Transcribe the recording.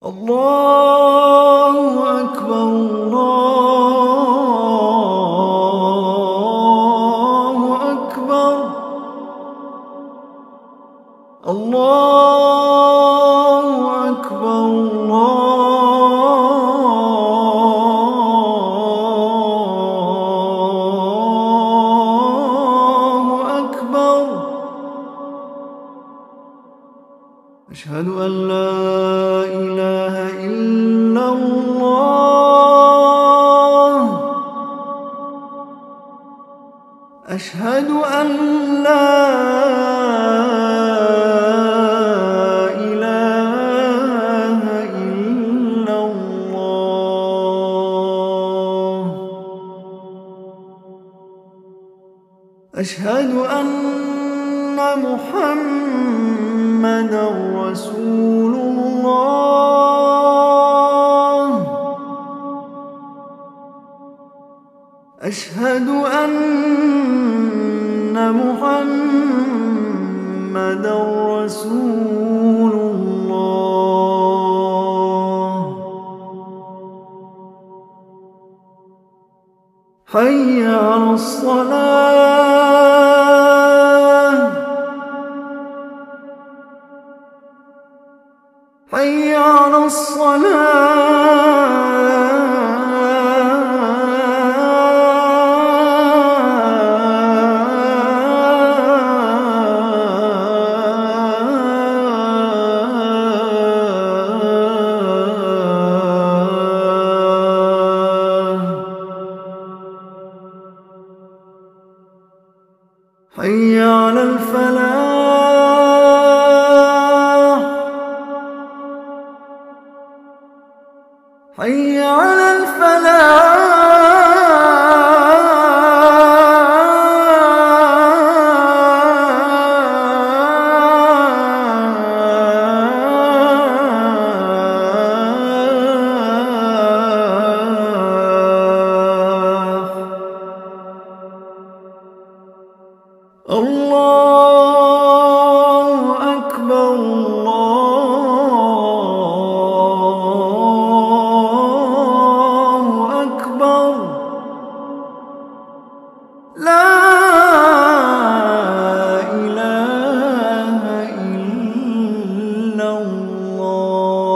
الله أكبر الله أكبر الله أكبر الله أكبر. أشهد أن لا إله إلا الله. أشهد أن لا إله إلا الله. أشهد أن محمدًا رسول الله. أشهد أن محمدًا رسول الله. حي على الصلاة. حي على حي على الفلاح. حي على الله أكبر الله أكبر. لا إله إلا الله.